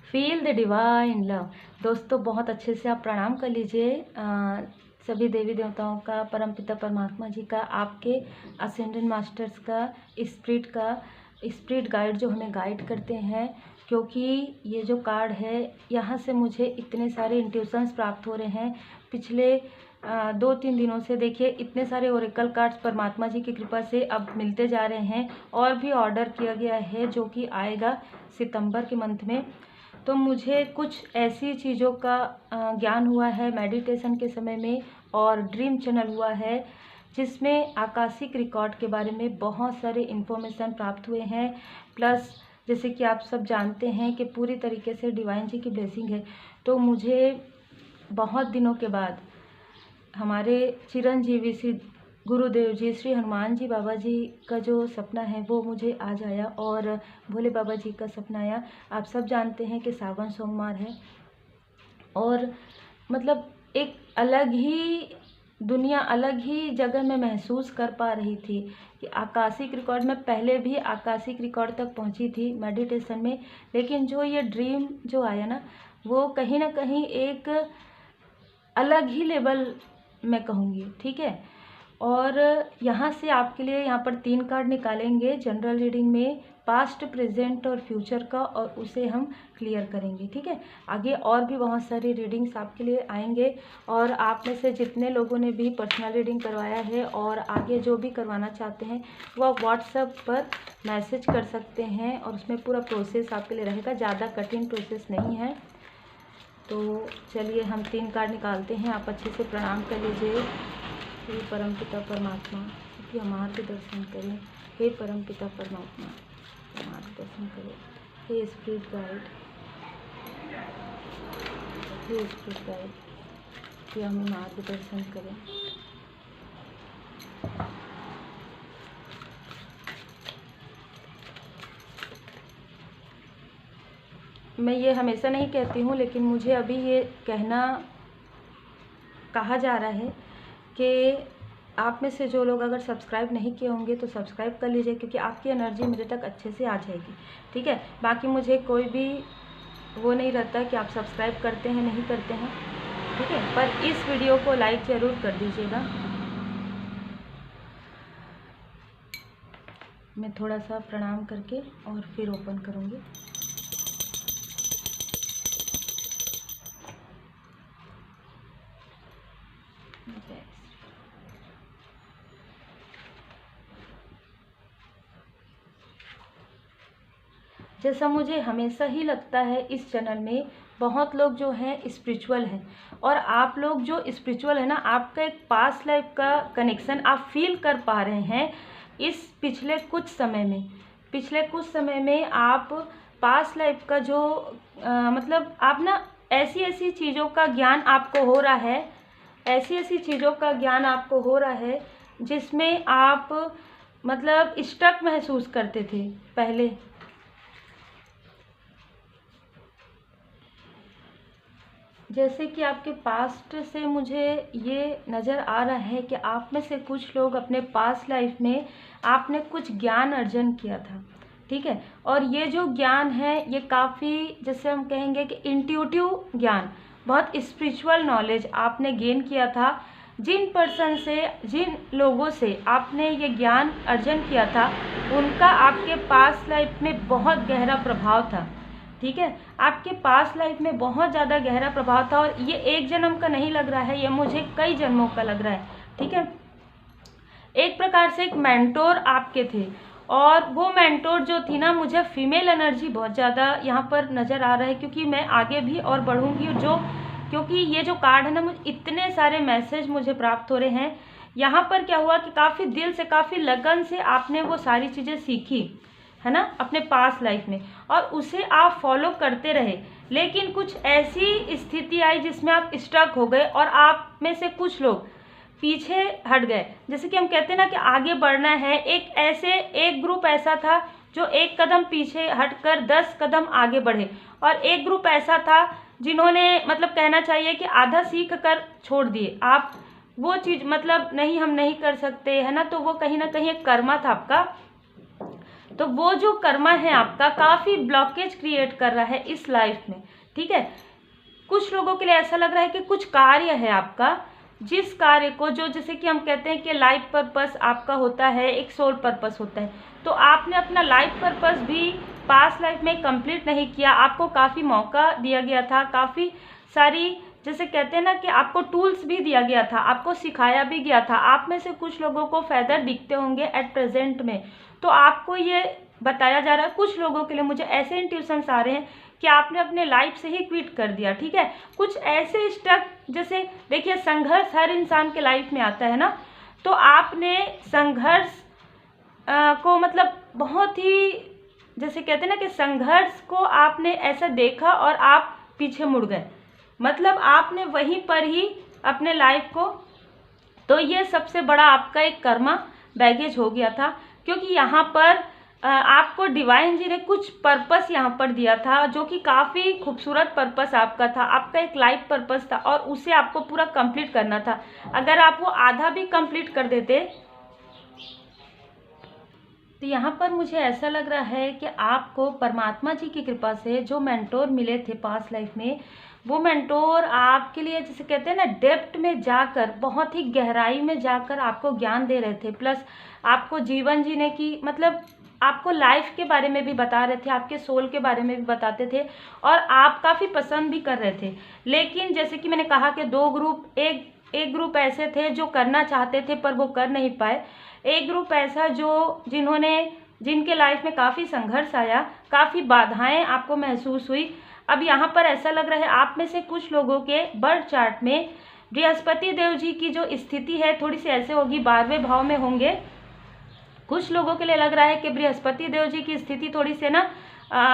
Feel the divine love. दोस्तों बहुत अच्छे से आप प्रणाम कर लीजिए सभी देवी देवताओं का, परमपिता परमात्मा जी का, आपके असेंडेंट मास्टर्स का, स्पिरिट गाइड जो हमें गाइड करते हैं। क्योंकि ये जो कार्ड है यहाँ से मुझे इतने सारे इंट्यूशंस प्राप्त हो रहे हैं पिछले 2-3 दिनों से। देखिए इतने सारे ओरेकल कार्ड्स परमात्मा जी की कृपा से अब मिलते जा रहे हैं और भी ऑर्डर किया गया है जो कि आएगा सितंबर के मंथ में। तो मुझे कुछ ऐसी चीज़ों का ज्ञान हुआ है मेडिटेशन के समय में, और ड्रीम चैनल हुआ है जिसमें आकाशिक रिकॉर्ड के बारे में बहुत सारे इन्फॉर्मेशन प्राप्त हुए हैं। प्लस जैसे कि आप सब जानते हैं कि पूरी तरीके से डिवाइन जी की ब्लेसिंग है। तो मुझे बहुत दिनों के बाद हमारे चिरंजीवी श्री गुरुदेव जी, श्री हनुमान जी बाबा जी का जो सपना है वो मुझे आज आया, और भोले बाबा जी का सपना आया। आप सब जानते हैं कि सावन सोमवार है, और मतलब एक अलग ही दुनिया, अलग ही जगह में महसूस कर पा रही थी कि आकाशिक रिकॉर्ड में पहले भी आकाशिक रिकॉर्ड तक पहुंची थी मेडिटेशन में, लेकिन जो ये ड्रीम जो आया ना वो कहीं ना कहीं एक अलग ही लेवल मैं कहूँगी, ठीक है। और यहाँ से आपके लिए यहाँ पर 3 कार्ड निकालेंगे जनरल रीडिंग में, पास्ट, प्रेजेंट और फ्यूचर का, और उसे हम क्लियर करेंगे, ठीक है। आगे और भी बहुत सारी रीडिंग्स आपके लिए आएंगे, और आप में से जितने लोगों ने भी पर्सनल रीडिंग करवाया है और आगे जो भी करवाना चाहते हैं वो आप व्हाट्सएप पर मैसेज कर सकते हैं, और उसमें पूरा प्रोसेस आपके लिए रहेगा, ज़्यादा कठिन प्रोसेस नहीं है। तो चलिए हम 3 कार्ड निकालते हैं। आप अच्छे से प्रणाम कर लीजिए। हे परमपिता परमात्मा, कि हमारे दर्शन करें। हे परमपिता परमात्मा, हमारे दर्शन करें। हे स्पिरिट गाइड, हे स्पिरिट गाइड, कि हमें मार्गदर्शन करें। मैं ये हमेशा नहीं कहती हूँ, लेकिन मुझे अभी ये कहा जा रहा है कि आप में से जो लोग अगर सब्सक्राइब नहीं किए होंगे तो सब्सक्राइब कर लीजिए, क्योंकि आपकी एनर्जी मेरे तक अच्छे से आ जाएगी, ठीक है। बाकी मुझे कोई भी वो नहीं रहता कि आप सब्सक्राइब करते हैं नहीं करते हैं, ठीक है, पर इस वीडियो को लाइक ज़रूर कर दीजिएगा। मैं थोड़ा सा प्रणाम करके और फिर ओपन करूँगी। जैसा मुझे हमेशा ही लगता है इस चैनल में बहुत लोग जो हैं स्पिरिचुअल हैं, और आप लोग जो स्पिरिचुअल है ना, आपका एक पास्ट लाइफ का कनेक्शन आप फील कर पा रहे हैं इस पिछले कुछ समय में आप पास्ट लाइफ का जो मतलब आप ना ऐसी ऐसी चीज़ों का ज्ञान आपको हो रहा है, ऐसी चीज़ों का ज्ञान आपको हो रहा है जिसमें आप मतलब स्टक महसूस करते थे पहले। जैसे कि आपके पास्ट से मुझे ये नज़र आ रहा है कि आप में से कुछ लोग अपने पास्ट लाइफ में आपने कुछ ज्ञान अर्जन किया था, ठीक है। और ये जो ज्ञान है ये काफ़ी, जैसे हम कहेंगे कि इंट्यूटिव ज्ञान, बहुत स्पिरिचुअल नॉलेज आपने गेन किया था। जिन लोगों से आपने ये ज्ञान अर्जन किया था उनका आपके पास्ट लाइफ में बहुत गहरा प्रभाव था, ठीक है। आपके पास्ट लाइफ में बहुत ज़्यादा गहरा प्रभाव था, और ये एक जन्म का नहीं लग रहा है, ये मुझे कई जन्मों का लग रहा है, ठीक है। एक प्रकार से एक मेंटोर आपके थे, और वो मेंटोर जो थी ना, मुझे फीमेल एनर्जी बहुत ज़्यादा यहाँ पर नज़र आ रहा है, क्योंकि मैं आगे भी और बढ़ूँगी क्योंकि ये जो कार्ड है ना, मुझे इतने सारे मैसेज मुझे प्राप्त हो रहे हैं। यहाँ पर क्या हुआ कि काफ़ी दिल से, काफ़ी लगन से आपने वो सारी चीज़ें सीखी है ना अपने पास्ट लाइफ में, और उसे आप फॉलो करते रहे। लेकिन कुछ ऐसी स्थिति आई जिसमें आप स्टक हो गए, और आप में से कुछ लोग पीछे हट गए। जैसे कि हम कहते हैं ना कि आगे बढ़ना है, एक ग्रुप ऐसा था जो 1 कदम पीछे हटकर 10 कदम आगे बढ़े, और एक ग्रुप ऐसा था जिन्होंने मतलब कहना चाहिए कि आधा सीख कर छोड़ दिए। आप वो चीज़ मतलब नहीं, हम नहीं कर सकते है ना, तो वो कहीं ना कहीं एक कर्मा था आपका। तो वो जो कर्मा है आपका काफ़ी ब्लॉकेज क्रिएट कर रहा है इस लाइफ में, ठीक है। कुछ लोगों के लिए ऐसा लग रहा है कि कुछ कार्य है आपका, जिस कार्य को जो जैसे कि हम कहते हैं कि लाइफ पर्पस आपका होता है, एक सोल पर्पस होता है, तो आपने अपना लाइफ पर्पस भी पास्ट लाइफ में कंप्लीट नहीं किया। आपको काफ़ी मौका दिया गया था, काफ़ी सारी जैसे कहते हैं ना कि आपको टूल्स भी दिया गया था, आपको सिखाया भी गया था। आप में से कुछ लोगों को फेदर दिखते होंगे एट प्रेजेंट में, तो आपको ये बताया जा रहा है। कुछ लोगों के लिए मुझे ऐसे इंट्यूशंस आ रहे हैं कि आपने अपने लाइफ से ही क्विट कर दिया, ठीक है। कुछ ऐसे स्टक, जैसे देखिए संघर्ष हर इंसान के लाइफ में आता है ना, तो आपने संघर्ष को मतलब बहुत ही जैसे कहते हैं ना कि संघर्ष को आपने ऐसा देखा और आप पीछे मुड़ गए, मतलब आपने वहीं पर ही अपने लाइफ को, तो ये सबसे बड़ा आपका एक कर्मा बैगेज हो गया था। क्योंकि यहाँ पर आपको डिवाइन जी ने कुछ पर्पस यहाँ पर दिया था, जो कि काफ़ी खूबसूरत पर्पस आपका था, आपका एक लाइफ पर्पस था, और उसे आपको पूरा कंप्लीट करना था। अगर आप वो आधा भी कंप्लीट कर देते, तो यहाँ पर मुझे ऐसा लग रहा है कि आपको परमात्मा जी की कृपा से जो मेंटोर मिले थे पास्ट लाइफ में, वो मेंटोर आपके लिए जैसे कहते हैं ना डेप्थ में जाकर, बहुत ही गहराई में जाकर आपको ज्ञान दे रहे थे, प्लस आपको जीवन जीने की मतलब आपको लाइफ के बारे में भी बता रहे थे, आपके सोल के बारे में भी बताते थे, और आप काफ़ी पसंद भी कर रहे थे। लेकिन जैसे कि मैंने कहा कि दो ग्रुप, एक ग्रुप ऐसे थे जो करना चाहते थे पर वो कर नहीं पाए, एक ग्रुप ऐसा जिनके लाइफ में काफ़ी संघर्ष आया, काफ़ी बाधाएं आपको महसूस हुई। अब यहाँ पर ऐसा लग रहा है आप में से कुछ लोगों के बर्थ चार्ट में बृहस्पति देव जी की जो स्थिति है थोड़ी सी ऐसे होगी, 12वें भाव में होंगे। कुछ लोगों के लिए लग रहा है कि बृहस्पति देव जी की स्थिति थोड़ी से ना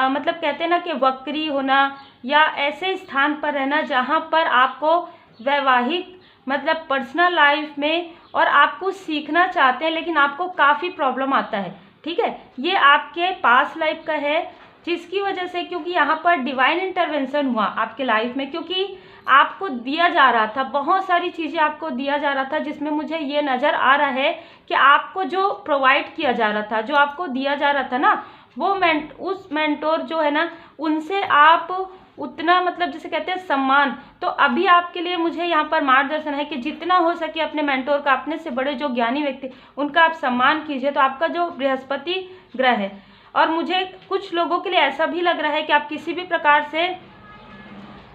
मतलब कहते हैं ना कि वक्री होना, या ऐसे स्थान पर रहना जहाँ पर आपको वैवाहिक मतलब पर्सनल लाइफ में, और आप कुछ सीखना चाहते हैं लेकिन आपको काफ़ी प्रॉब्लम आता है, ठीक है। ये आपके पास्ट लाइफ का है, जिसकी वजह से, क्योंकि यहाँ पर डिवाइन इंटरवेंशन हुआ आपके लाइफ में, क्योंकि आपको दिया जा रहा था, बहुत सारी चीज़ें आपको दिया जा रहा था, जिसमें मुझे ये नज़र आ रहा है कि आपको जो प्रोवाइड किया जा रहा था, जो आपको दिया जा रहा था ना, वो उस मेंटोर जो है ना, उनसे आप उतना मतलब जैसे कहते हैं सम्मान, तो अभी आपके लिए मुझे यहाँ पर मार्गदर्शन है कि जितना हो सके अपने मेंटोर का, अपने से बड़े जो ज्ञानी व्यक्ति, उनका आप सम्मान कीजिए। तो आपका जो बृहस्पति ग्रह है, और मुझे कुछ लोगों के लिए ऐसा भी लग रहा है कि आप किसी भी प्रकार से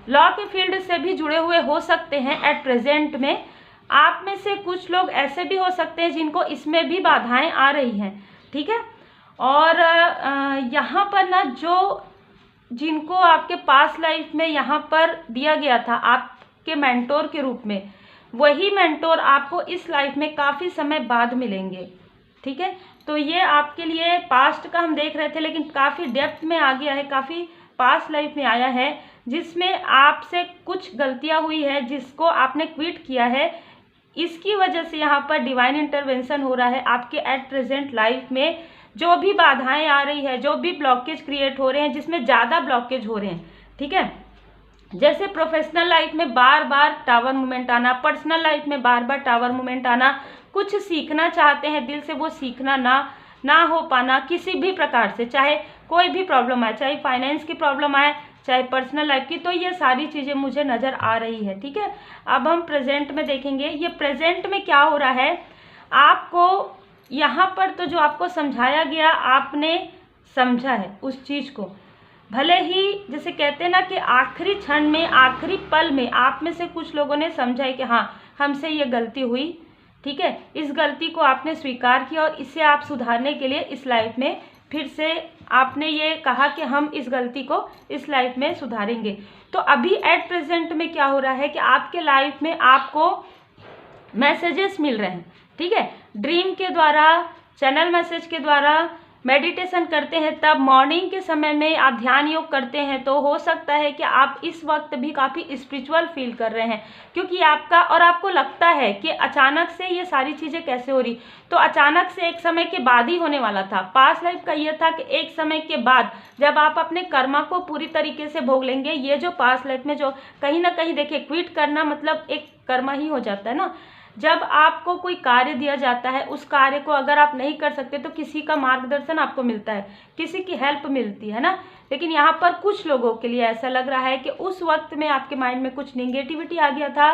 लॉ के फील्ड से भी जुड़े हुए हो सकते हैं एट प्रेजेंट में। आप में से कुछ लोग ऐसे भी हो सकते हैं जिनको इसमें भी बाधाएं आ रही हैं, ठीक है। और यहाँ पर ना जो जिनको आपके पास्ट लाइफ में यहाँ पर दिया गया था आपके मेंटोर के रूप में, वही मेंटोर आपको इस लाइफ में काफ़ी समय बाद मिलेंगे, ठीक है। तो ये आपके लिए पास्ट का हम देख रहे थे, लेकिन काफ़ी डेप्थ में आ गया है, काफ़ी पास्ट लाइफ में आया है, जिसमें आपसे कुछ गलतियां हुई है, जिसको आपने क्विट किया है। इसकी वजह से यहाँ पर डिवाइन इंटरवेंशन हो रहा है आपके एट प्रेजेंट लाइफ में। जो भी बाधाएं आ रही है, जो भी ब्लॉकेज क्रिएट हो रहे हैं, जिसमें ज़्यादा ब्लॉकेज हो रहे हैं, ठीक है। जैसे प्रोफेशनल लाइफ में बार बार टावर मूवमेंट आना, पर्सनल लाइफ में बार बार टावर मूवमेंट आना, कुछ सीखना चाहते हैं दिल से, वो सीखना ना हो पाना किसी भी प्रकार से, चाहे कोई भी प्रॉब्लम आए, चाहे फाइनेंस की प्रॉब्लम आए, चाहे पर्सनल लाइफ की, तो ये सारी चीज़ें मुझे नज़र आ रही है, ठीक है। अब हम प्रेजेंट में देखेंगे, ये प्रेजेंट में क्या हो रहा है। आपको यहाँ पर तो जो आपको समझाया गया, आपने समझा है उस चीज़ को, भले ही जैसे कहते हैं ना कि आखिरी क्षण में, आखिरी पल में आप में से कुछ लोगों ने समझा है कि हाँ हमसे ये गलती हुई, ठीक है। इस गलती को आपने स्वीकार किया और इसे आप सुधारने के लिए इस लाइफ में फिर से आपने ये कहा कि हम इस गलती को इस लाइफ में सुधारेंगे। तो अभी एट प्रेजेंट में क्या हो रहा है कि आपके लाइफ में आपको मैसेजेस मिल रहे हैं, ठीक है। ड्रीम के द्वारा, चैनल मैसेज के द्वारा, मेडिटेशन करते हैं तब, मॉर्निंग के समय में आप ध्यान योग करते हैं, तो हो सकता है कि आप इस वक्त भी काफ़ी स्पिरिचुअल फील कर रहे हैं, क्योंकि आपको लगता है कि अचानक से ये सारी चीज़ें कैसे हो रही। तो अचानक से एक समय के बाद ही होने वाला था। पास्ट लाइफ का ये था कि एक समय के बाद जब आप अपने कर्मा को पूरी तरीके से भोग लेंगे, ये जो पास्ट लाइफ में जो कहीं ना कहीं देखिए क्विट करना मतलब एक कर्मा ही हो जाता है ना, जब आपको कोई कार्य दिया जाता है, उस कार्य को अगर आप नहीं कर सकते तो किसी का मार्गदर्शन आपको मिलता है, किसी की हेल्प मिलती है ना। लेकिन यहाँ पर कुछ लोगों के लिए ऐसा लग रहा है कि उस वक्त में आपके माइंड में कुछ निगेटिविटी आ गया था,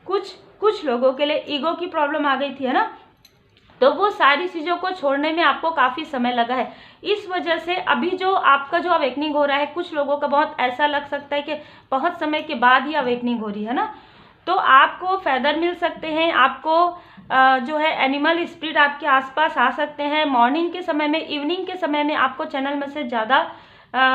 कुछ लोगों के लिए ईगो की प्रॉब्लम आ गई थी, है ना। तो वो सारी चीज़ों को छोड़ने में आपको काफ़ी समय लगा है। इस वजह से अभी जो आपका जो अवेकनिंग हो रहा है, कुछ लोगों का बहुत ऐसा लग सकता है कि बहुत समय के बाद ही अवेकनिंग हो रही है ना। तो आपको फेदर मिल सकते हैं, आपको जो है एनिमल स्पिरिट आपके आसपास आ सकते हैं। मॉर्निंग के समय में, इवनिंग के समय में आपको चैनल में से ज़्यादा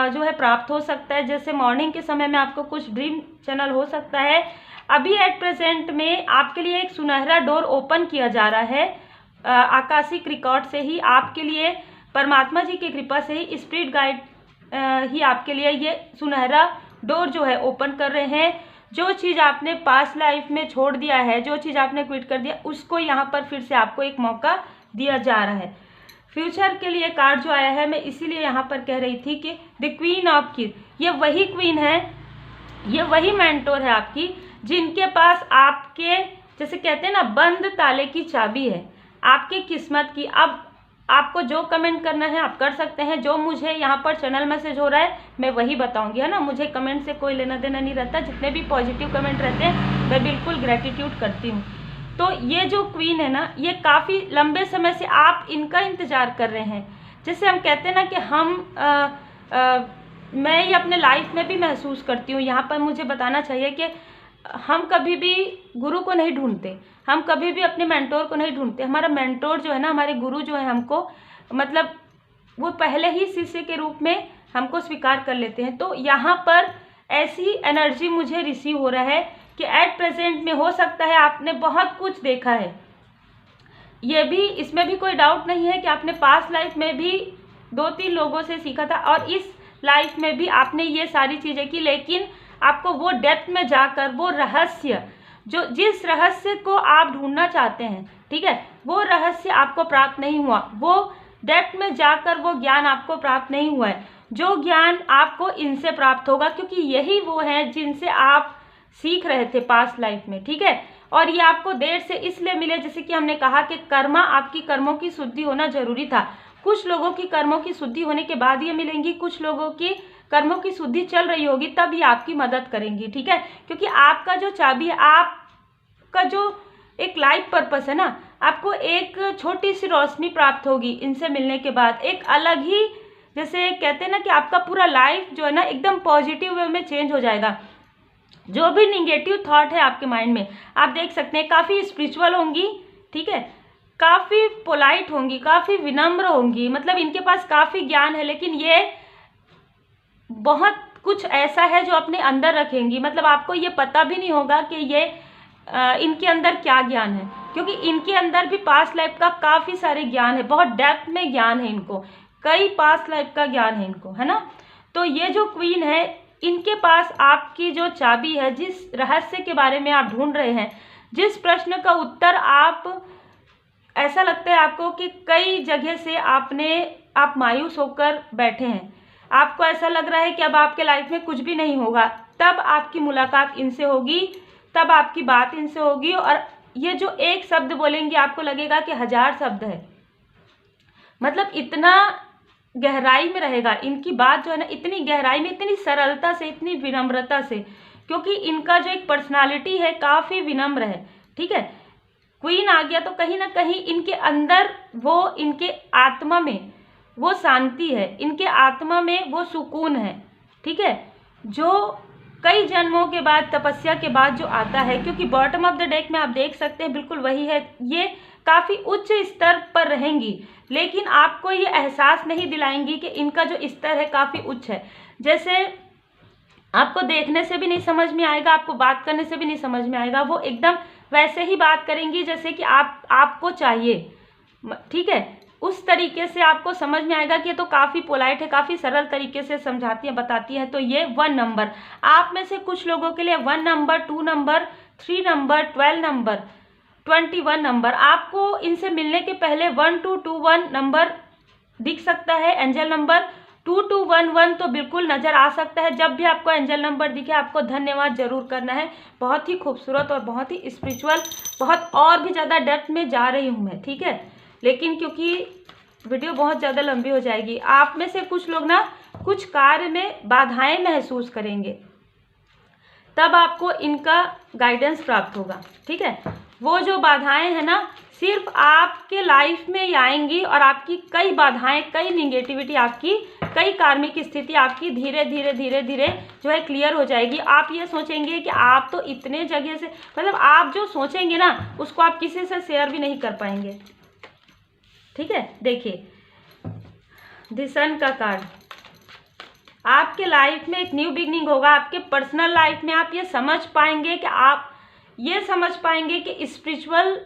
जो है प्राप्त हो सकता है। जैसे मॉर्निंग के समय में आपको कुछ ड्रीम चैनल हो सकता है। अभी एट प्रेजेंट में आपके लिए एक सुनहरा डोर ओपन किया जा रहा है, आकाशिक रिकॉर्ड से ही आपके लिए, परमात्मा जी की कृपा से ही, स्पिरिट गाइड ही आपके लिए ये सुनहरा डोर जो है ओपन कर रहे हैं। जो चीज़ आपने पास्ट लाइफ में छोड़ दिया है, जो चीज़ आपने क्विट कर दिया, उसको यहाँ पर फिर से आपको एक मौका दिया जा रहा है। फ्यूचर के लिए कार्ड जो आया है, मैं इसीलिए यहाँ पर कह रही थी कि द क्वीन ऑफ कीज, ये वही क्वीन है, ये वही मेंटोर है आपकी, जिनके पास आपके, जैसे कहते हैं ना, बंद ताले की चाबी है आपकी किस्मत की। अब आपको जो कमेंट करना है आप कर सकते हैं। जो मुझे यहाँ पर चैनल मैसेज हो रहा है मैं वही बताऊंगी, है ना। मुझे कमेंट से कोई लेना देना नहीं रहता। जितने भी पॉजिटिव कमेंट रहते हैं मैं बिल्कुल ग्रेटिट्यूड करती हूँ। तो ये जो क्वीन है ना, ये काफ़ी लंबे समय से आप इनका इंतज़ार कर रहे हैं। जैसे हम कहते हैं ना कि मैं ये अपने लाइफ में भी महसूस करती हूँ। यहाँ पर मुझे बताना चाहिए कि हम कभी भी गुरु को नहीं ढूंढते, हम कभी भी अपने मेंटोर को नहीं ढूंढते। हमारा मेंटोर जो है ना, हमारे गुरु जो है, हमको मतलब वो पहले ही शिष्य के रूप में हमको स्वीकार कर लेते हैं। तो यहाँ पर ऐसी एनर्जी मुझे रिसीव हो रहा है कि एट प्रेजेंट में हो सकता है आपने बहुत कुछ देखा है। ये भी, इसमें भी कोई डाउट नहीं है कि आपने पास्ट लाइफ में भी 2-3 लोगों से सीखा था और इस लाइफ में भी आपने ये सारी चीज़ें की। लेकिन आपको वो डेप्थ में जाकर वो रहस्य, जो जिस रहस्य को आप ढूंढना चाहते हैं, ठीक है, वो रहस्य आपको प्राप्त नहीं हुआ। वो डेप्थ में जाकर वो ज्ञान आपको प्राप्त नहीं हुआ है, जो ज्ञान आपको इनसे प्राप्त होगा, क्योंकि यही वो हैं जिनसे आप सीख रहे थे पास्ट लाइफ में, ठीक है। और ये आपको देर से इसलिए मिले, जैसे कि हमने कहा कि कर्मा, आपकी कर्मों की शुद्धि होना जरूरी था। कुछ लोगों की कर्मों की शुद्धि होने के बाद ये मिलेंगी, कुछ लोगों की कर्मों की शुद्धि चल रही होगी तब ये आपकी मदद करेंगी, ठीक है। क्योंकि आपका जो चाबी है, आपका जो एक लाइफ पर्पस है ना, आपको एक छोटी सी रोशनी प्राप्त होगी इनसे मिलने के बाद। एक अलग ही, जैसे कहते हैं ना कि आपका पूरा लाइफ जो है ना एकदम पॉजिटिव वे में चेंज हो जाएगा। जो भी निगेटिव थॉट है आपके माइंड में, आप देख सकते हैं काफ़ी स्पिरिचुअल होंगी, ठीक है, काफ़ी पोलाइट होंगी, काफ़ी विनम्र होंगी, मतलब इनके पास काफ़ी ज्ञान है। लेकिन ये बहुत कुछ ऐसा है जो अपने अंदर रखेंगी, मतलब आपको ये पता भी नहीं होगा कि ये इनके अंदर क्या ज्ञान है, क्योंकि इनके अंदर भी पास्ट लाइफ का काफ़ी सारे ज्ञान है, बहुत डेप्थ में ज्ञान है इनको, कई पास्ट लाइफ का ज्ञान है इनको, है ना। तो ये जो क्वीन है, इनके पास आपकी जो चाबी है, जिस रहस्य के बारे में आप ढूंढ रहे हैं, जिस प्रश्न का उत्तर आप, ऐसा लगता है आपको कि कई जगह से आप मायूस होकर बैठे हैं, आपको ऐसा लग रहा है कि अब आपके लाइफ में कुछ भी नहीं होगा, तब आपकी मुलाकात इनसे होगी, तब आपकी बात इनसे होगी। और ये जो एक शब्द बोलेंगे आपको लगेगा कि 1000 शब्द है, मतलब इतना गहराई में रहेगा इनकी बात जो है ना, इतनी गहराई में, इतनी सरलता से, इतनी विनम्रता से, क्योंकि इनका जो एक पर्सनालिटी है काफ़ी विनम्र है, ठीक है। क्वीन आ गया तो कहीं ना कहीं इनके अंदर वो, इनके आत्मा में वो शांति है, इनके आत्मा में वो सुकून है, ठीक है, जो कई जन्मों के बाद, तपस्या के बाद जो आता है। क्योंकि बॉटम ऑफ द डेक में आप देख सकते हैं बिल्कुल वही है, ये काफ़ी उच्च स्तर पर रहेंगी, लेकिन आपको ये एहसास नहीं दिलाएंगी कि इनका जो स्तर है काफ़ी उच्च है। जैसे आपको देखने से भी नहीं समझ में आएगा, आपको बात करने से भी नहीं समझ में आएगा, वो एकदम वैसे ही बात करेंगी जैसे कि आपको चाहिए, ठीक है। उस तरीके से आपको समझ में आएगा कि ये तो काफ़ी पोलाइट है, काफ़ी सरल तरीके से समझाती है, बताती है। तो ये 1 नंबर आप में से कुछ लोगों के लिए 1 number, 2 number, 3 number, 12 number, 21 number, आपको इनसे मिलने के पहले 1221 नंबर दिख सकता है, एंजल नंबर 2211 तो बिल्कुल नज़र आ सकता है। जब भी आपको एंजल नंबर दिखे आपको धन्यवाद जरूर करना है। बहुत ही खूबसूरत और बहुत ही स्पिरिचुअल, बहुत और भी ज़्यादा डेप्थ में जा रही हूँ मैं, ठीक है। लेकिन क्योंकि वीडियो बहुत ज़्यादा लंबी हो जाएगी, आप में से कुछ लोग ना कुछ कार्य में बाधाएं महसूस करेंगे, तब आपको इनका गाइडेंस प्राप्त होगा, ठीक है। वो जो बाधाएं हैं ना सिर्फ आपके लाइफ में ही आएंगी और आपकी कई बाधाएं, कई निगेटिविटी, आपकी कई कार्मिक स्थिति आपकी धीरे धीरे धीरे धीरे जो है क्लियर हो जाएगी। आप ये सोचेंगे कि आप तो इतने जगह से, मतलब आप जो सोचेंगे ना उसको आप किसी से शेयर भी नहीं कर पाएंगे, ठीक है। देखिए द सन का कार्ड, आपके लाइफ में एक न्यू बिगनिंग होगा। आपके पर्सनल लाइफ में आप ये समझ पाएंगे कि आप ये समझ पाएंगे कि स्पिरिचुअल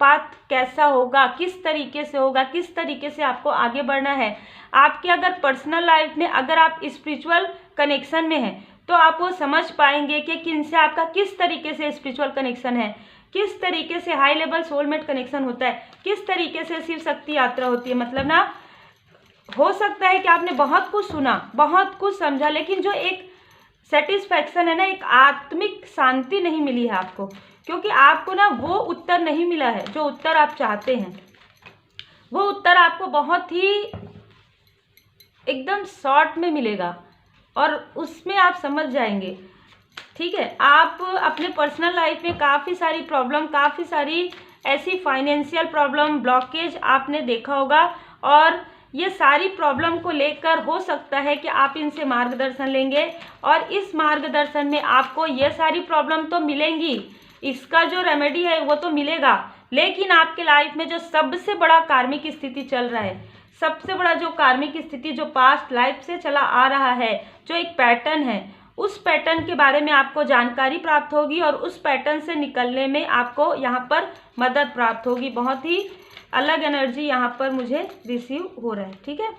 पाथ कैसा होगा, किस तरीके से होगा, किस तरीके से आपको आगे बढ़ना है। आपके अगर पर्सनल लाइफ में अगर आप स्पिरिचुअल कनेक्शन में हैं तो आप वो समझ पाएंगे कि किनसे आपका किस तरीके से स्पिरिचुअल कनेक्शन है, किस तरीके से हाई लेवल सोलमेट कनेक्शन होता है, किस तरीके से शिव शक्ति यात्रा होती है। मतलब ना हो सकता है कि आपने बहुत कुछ सुना, बहुत कुछ समझा, लेकिन जो एक सेटिस्फैक्शन है ना, एक आत्मिक शांति नहीं मिली है आपको, क्योंकि आपको ना वो उत्तर नहीं मिला है जो उत्तर आप चाहते हैं। वो उत्तर आपको बहुत ही एकदम शॉर्ट में मिलेगा और उसमें आप समझ जाएंगे, ठीक है। आप अपने पर्सनल लाइफ में काफ़ी सारी प्रॉब्लम, काफ़ी सारी ऐसी फाइनेंशियल प्रॉब्लम, ब्लॉकेज आपने देखा होगा और ये सारी प्रॉब्लम को लेकर हो सकता है कि आप इनसे मार्गदर्शन लेंगे और इस मार्गदर्शन में आपको ये सारी प्रॉब्लम तो मिलेंगी, इसका जो रेमेडी है वो तो मिलेगा, लेकिन आपके लाइफ में जो सबसे बड़ा कार्मिक स्थिति चल रहा है, सबसे बड़ा जो कार्मिक स्थिति जो पास्ट लाइफ से चला आ रहा है, जो एक पैटर्न है, उस पैटर्न के बारे में आपको जानकारी प्राप्त होगी और उस पैटर्न से निकलने में आपको यहाँ पर मदद प्राप्त होगी। बहुत ही अलग एनर्जी यहाँ पर मुझे रिसीव हो रहा है, ठीक है।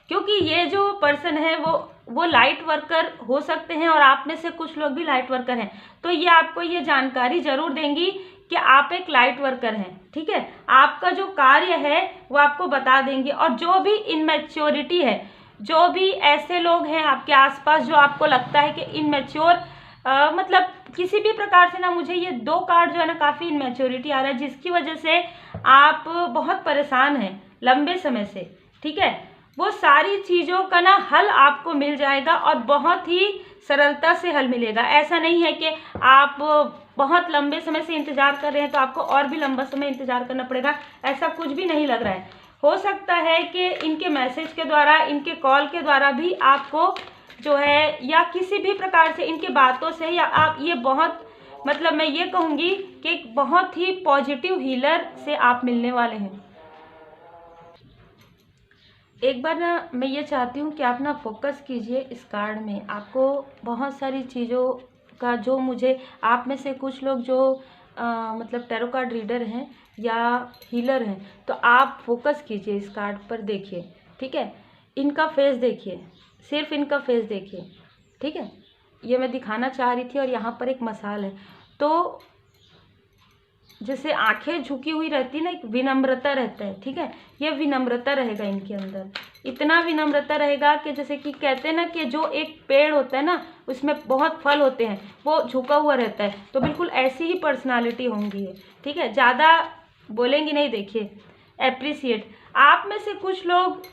क्योंकि ये जो पर्सन है वो लाइट वर्कर हो सकते हैं और आप में से कुछ लोग भी लाइट वर्कर हैं, तो ये आपको ये जानकारी जरूर देंगी कि आप एक लाइट वर्कर हैं, ठीक है। आपका जो कार्य है वो आपको बता देंगे और जो भी इनमेच्योरिटी है, जो भी ऐसे लोग हैं आपके आसपास जो आपको लगता है कि इनमेच्योर, मतलब किसी भी प्रकार से ना, मुझे ये दो कार्ड जो है ना काफ़ी इनमेच्योरिटी आ रहा है जिसकी वजह से आप बहुत परेशान हैं लंबे समय से, ठीक है। वो सारी चीज़ों का ना हल आपको मिल जाएगा और बहुत ही सरलता से हल मिलेगा। ऐसा नहीं है कि आप बहुत लंबे समय से इंतज़ार कर रहे हैं तो आपको और भी लंबा समय इंतज़ार करना पड़ेगा, ऐसा कुछ भी नहीं लग रहा है। हो सकता है कि इनके मैसेज के द्वारा, इनके कॉल के द्वारा भी आपको जो है, या किसी भी प्रकार से इनके बातों से, या आप ये बहुत, मतलब मैं ये कहूँगी कि एक बहुत ही पॉजिटिव हीलर से आप मिलने वाले हैं। एक बार ना मैं ये चाहती हूँ कि आप ना फोकस कीजिए इस कार्ड में। आपको बहुत सारी चीज़ों का, जो मुझे आप में से कुछ लोग जो मतलब टैरो कार्ड रीडर हैं या हीलर हैं, तो आप फोकस कीजिए इस कार्ड पर, देखिए, ठीक है। इनका फेस देखिए, सिर्फ इनका फेस देखिए, ठीक है। ये मैं दिखाना चाह रही थी और यहाँ पर एक मसाल है, तो जैसे आंखें झुकी हुई रहती है ना, एक विनम्रता रहता है, ठीक है। ये विनम्रता रहेगा इनके अंदर, इतना विनम्रता रहेगा कि जैसे कि कहते हैं ना कि जो एक पेड़ होता है ना उसमें बहुत फल होते हैं, वो झुका हुआ रहता है, तो बिल्कुल ऐसी ही पर्सनालिटी होंगी, ठीक है। ज़्यादा बोलेंगी नहीं, देखिए, एप्रिसिएट। आप में से कुछ लोग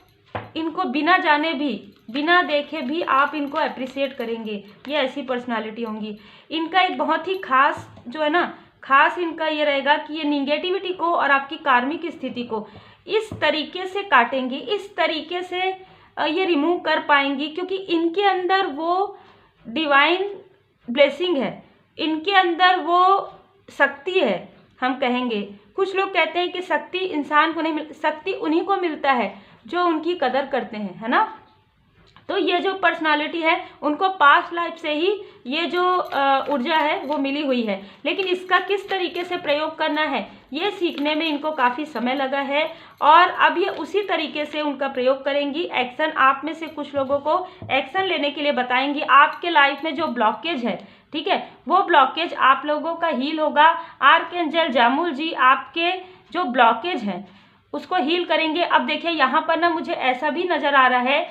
इनको बिना जाने भी, बिना देखे भी आप इनको अप्रिसिएट करेंगे, ये ऐसी पर्सनालिटी होंगी। इनका एक बहुत ही खास जो है ना, खास इनका ये रहेगा कि ये निगेटिविटी को और आपकी कार्मिक स्थिति को इस तरीके से काटेंगी, इस तरीके से ये रिमूव कर पाएंगी, क्योंकि इनके अंदर वो डिवाइन ब्लेसिंग है, इनके अंदर वो शक्ति है, हम कहेंगे। कुछ लोग कहते हैं कि शक्ति इंसान को नहीं मिल, शक्ति उन्हीं को मिलता है जो उनकी कदर करते हैं, है ना। तो ये जो पर्सनालिटी है उनको पास्ट लाइफ से ही ये जो ऊर्जा है वो मिली हुई है, लेकिन इसका किस तरीके से प्रयोग करना है ये सीखने में इनको काफ़ी समय लगा है और अब ये उसी तरीके से उनका प्रयोग करेंगी। एक्शन, आप में से कुछ लोगों को एक्शन लेने के लिए बताएंगी। आपके लाइफ में जो ब्लॉकेज है, ठीक है, वो ब्लॉकेज आप लोगों का हील होगा। आर्कएंजल जामुल जी आपके जो ब्लॉकेज हैं उसको हील करेंगे। अब देखिए यहाँ पर ना मुझे ऐसा भी नज़र आ रहा है,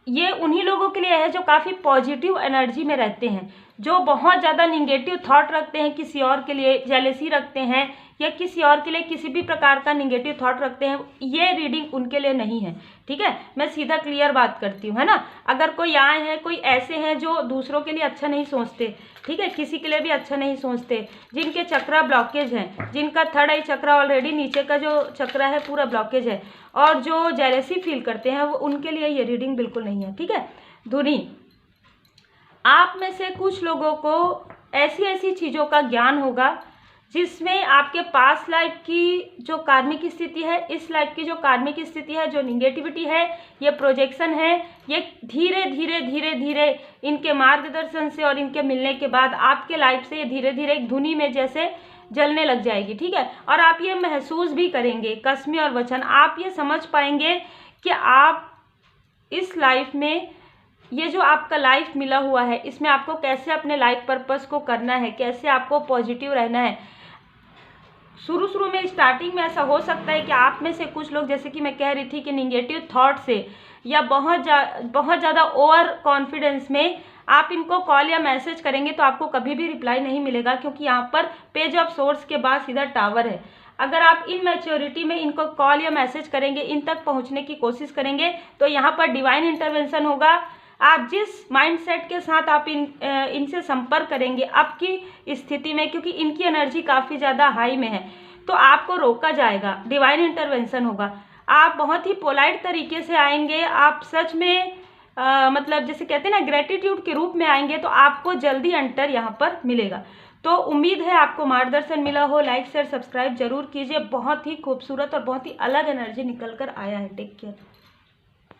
ये उन्हीं लोगों के लिए है जो काफ़ी पॉजिटिव एनर्जी में रहते हैं, जो बहुत ज़्यादा निगेटिव थॉट रखते हैं, किसी और के लिए जेलेसी रखते हैं या किसी और के लिए किसी भी प्रकार का निगेटिव थॉट रखते हैं, ये रीडिंग उनके लिए नहीं है। ठीक है, मैं सीधा क्लियर बात करती हूँ, है ना। अगर कोई आए हैं, कोई ऐसे हैं जो दूसरों के लिए अच्छा नहीं सोचते, ठीक है, किसी के लिए भी अच्छा नहीं सोचते, जिनके चक्रा ब्लॉकेज हैं, जिनका थर्ड आई चक्रा ऑलरेडी नीचे का जो चक्रा है पूरा ब्लॉकेज है, और जो जेलेसी फील करते हैं, वो उनके लिए ये रीडिंग बिल्कुल नहीं है। ठीक है धुनी, आप में से कुछ लोगों को ऐसी ऐसी चीज़ों का ज्ञान होगा जिसमें आपके पास्ट लाइफ की जो कार्मिक स्थिति है, इस लाइफ की जो कार्मिक स्थिति है, जो निगेटिविटी है, ये प्रोजेक्शन है, ये धीरे धीरे धीरे धीरे इनके मार्गदर्शन से और इनके मिलने के बाद आपके लाइफ से ये धीरे धीरे एक धुनी में जैसे जलने लग जाएगी। ठीक है, और आप ये महसूस भी करेंगे, कसमें और वचन, आप ये समझ पाएंगे कि आप इस लाइफ में, ये जो आपका लाइफ मिला हुआ है, इसमें आपको कैसे अपने लाइफ पर्पस को करना है, कैसे आपको पॉजिटिव रहना है। शुरू में स्टार्टिंग में ऐसा हो सकता है कि आप में से कुछ लोग, जैसे कि मैं कह रही थी कि निगेटिव थॉट से या बहुत ज़्यादा ओवर कॉन्फिडेंस में आप इनको कॉल या मैसेज करेंगे तो आपको कभी भी रिप्लाई नहीं मिलेगा, क्योंकि यहाँ पर पेज ऑफ सोर्स के बाद सीधा टावर है। अगर आप इनमैच्योरिटी में इनको कॉल या मैसेज करेंगे, इन तक पहुँचने की कोशिश करेंगे, तो यहाँ पर डिवाइन इंटरवेंशन होगा। आप जिस माइंडसेट के साथ आप इनसे संपर्क करेंगे आपकी स्थिति में, क्योंकि इनकी एनर्जी काफ़ी ज़्यादा हाई में है, तो आपको रोका जाएगा, डिवाइन इंटरवेंशन होगा। आप बहुत ही पोलाइट तरीके से आएंगे, आप सच में मतलब जैसे कहते हैं ना ग्रेटिट्यूड के रूप में आएंगे, तो आपको जल्दी एंटर यहाँ पर मिलेगा। तो उम्मीद है आपको मार्गदर्शन मिला हो। लाइक शेयर सब्सक्राइब जरूर कीजिए। बहुत ही खूबसूरत और बहुत ही अलग एनर्जी निकल कर आया है। Take care.